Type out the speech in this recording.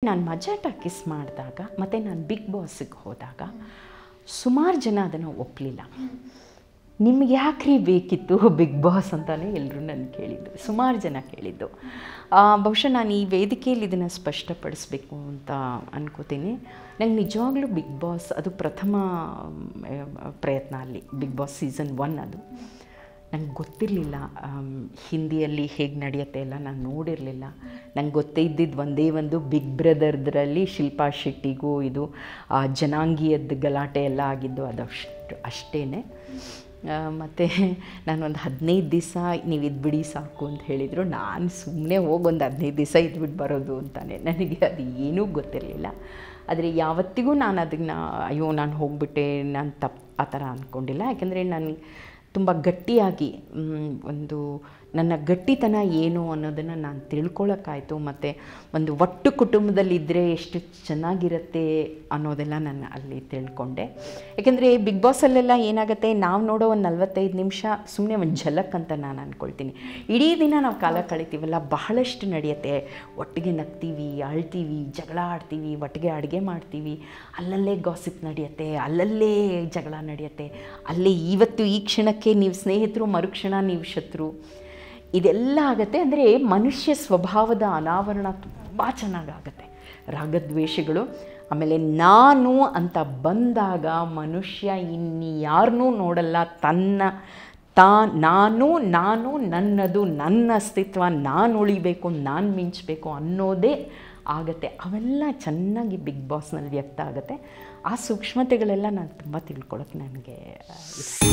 ನಾನು ಮಜಾ ಟಾಕೀಸ್ ಮಾಡಿದಾಗ ಮತ್ತು ನಾನು ಬಿಗ್ ಬಾಸಿಗೆ ಹೋದಾಗ ಸುಮಾರು ಜನ ಅದನ್ನು ಒಪ್ಪಲಿಲ್ಲ. ನಿಮ್ಗೆ ಯಾಕ್ರಿ ಬೇಕಿತ್ತು ಬಿಗ್ ಬಾಸ್ ಅಂತಲೇ ಎಲ್ಲರೂ ನನ್ನ ಕೇಳಿದ್ದು, ಸುಮಾರು ಜನ ಕೇಳಿದ್ದು. ಬಹುಶಃ ನಾನು ಈ ವೇದಿಕೆಯಲ್ಲಿ ಇದನ್ನು ಸ್ಪಷ್ಟಪಡಿಸ್ಬೇಕು ಅಂತ ಅನ್ಕೋತೀನಿ. ನಂಗೆ ನಿಜವಾಗ್ಲೂ ಬಿಗ್ ಬಾಸ್ ಅದು ಪ್ರಥಮ ಪ್ರಯತ್ನ. ಅಲ್ಲಿ ಬಿಗ್ ಬಾಸ್ ಸೀಸನ್ 1 ಅದು ನಂಗೆ ಗೊತ್ತಿರಲಿಲ್ಲ. ಹಿಂದಿಯಲ್ಲಿ ಹೇಗೆ ನಡೆಯುತ್ತೆ ಎಲ್ಲ ನಾನು ನೋಡಿರಲಿಲ್ಲ. ನಂಗೆ ಗೊತ್ತೇ ಇದ್ದಿದ್ದು ಒಂದೇ ಒಂದು ಬಿಗ್ ಬ್ರದರ್ದ್ರಲ್ಲಿ ಶಿಲ್ಪಾ ಶೆಟ್ಟಿಗೂ ಇದು ಜನಾಂಗೀಯದ ಗಲಾಟೆ ಎಲ್ಲ ಆಗಿದ್ದು ಅಷ್ಟೇ. ಮತ್ತು ನಾನು ಒಂದು 15 ದಿವಸ ನೀವು ಇದ್ಬಿಡಿ ಸಾಕು ಅಂತ ಹೇಳಿದರು. ನಾನು ಸುಮ್ಮನೆ ಹೋಗಿ ಒಂದು 15 ದಿವಸ ಇದ್ಬಿಟ್ಟು ಬರೋದು ಅಂತಾನೆ. ನನಗೆ ಅದು ಏನೂ ಗೊತ್ತಿರಲಿಲ್ಲ. ಆದರೆ ಯಾವತ್ತಿಗೂ ನಾನು ಅದನ್ನು ಅಯ್ಯೋ ನಾನು ಹೋಗ್ಬಿಟ್ಟೆ, ನಾನು ಆ ಥರ ಅಂದ್ಕೊಂಡಿಲ್ಲ. ಯಾಕೆಂದರೆ ನಾನು ತುಂಬ ಗಟ್ಟಿಯಾಗಿ ಒಂದು ನನ್ನ ಗಟ್ಟಿತನ ಏನು ಅನ್ನೋದನ್ನು ನಾನು ತಿಳ್ಕೊಳ್ಳೋಕ್ಕಾಯಿತು. ಮತ್ತು ಒಂದು ಒಟ್ಟು ಕುಟುಂಬದಲ್ಲಿದ್ದರೆ ಎಷ್ಟು ಚೆನ್ನಾಗಿರುತ್ತೆ ಅನ್ನೋದೆಲ್ಲ ನಾನು ಅಲ್ಲಿ ತಿಳ್ಕೊಂಡೆ. ಯಾಕೆಂದರೆ ಬಿಗ್ ಬಾಸಲ್ಲೆಲ್ಲ ಏನಾಗುತ್ತೆ, ನಾವು ನೋಡೋ ಒಂದು 45 ನಿಮಿಷ ಸುಮ್ಮನೆ ಒಂದು ಝಲಕ್ ಅಂತ ನಾನು ಅಂದ್ಕೊಳ್ತೀನಿ. ಇಡೀ ದಿನ ನಾವು ಕಾಲ ಕಳಿತೀವಲ್ಲ, ಬಹಳಷ್ಟು ನಡೆಯುತ್ತೆ. ಒಟ್ಟಿಗೆ ನಗ್ತೀವಿ, ಅಳ್ತೀವಿ, ಜಗಳ ಆಡ್ತೀವಿ, ಒಟ್ಟಿಗೆ ಅಡುಗೆ ಮಾಡ್ತೀವಿ, ಅಲ್ಲಲ್ಲೇ ಗಾಸಿಪ್ ನಡೆಯುತ್ತೆ, ಅಲ್ಲಲ್ಲೇ ಜಗಳ ನಡೆಯುತ್ತೆ, ಅಲ್ಲೇ ಇವತ್ತು ಈ ಕ್ಷಣಕ್ಕೆ ನೀವು ಸ್ನೇಹಿತರು, ಮರುಕ್ಷಣ ನೀವು ಶತ್ರು, ಇದೆಲ್ಲ ಆಗುತ್ತೆ. ಅಂದರೆ ಮನುಷ್ಯ ಸ್ವಭಾವದ ಅನಾವರಣ ತುಂಬ ಚೆನ್ನಾಗಾಗುತ್ತೆ. ರಾಗದ್ವೇಷಗಳು. ಆಮೇಲೆ ನಾನು ಅಂತ ಬಂದಾಗ ಮನುಷ್ಯ ಇನ್ಯಾರನ್ನೂ ನೋಡಲ್ಲ, ನಾನು ನನ್ನದು, ನನ್ನ ಅಸ್ತಿತ್ವ, ನಾನು ಉಳಿಬೇಕು, ನಾನು ಮಿಂಚಬೇಕು ಅನ್ನೋದೇ ಆಗುತ್ತೆ. ಅವೆಲ್ಲ ಚೆನ್ನಾಗಿ ಬಿಗ್ ಬಾಸ್ನಲ್ಲಿ ವ್ಯಕ್ತ ಆಗುತ್ತೆ. ಆ ಸೂಕ್ಷ್ಮತೆಗಳೆಲ್ಲ ನಾನು ತುಂಬ ತಿಳ್ಕೊಳ್ಳೋಕೆ ನನಗೆ ಇಷ್ಟ.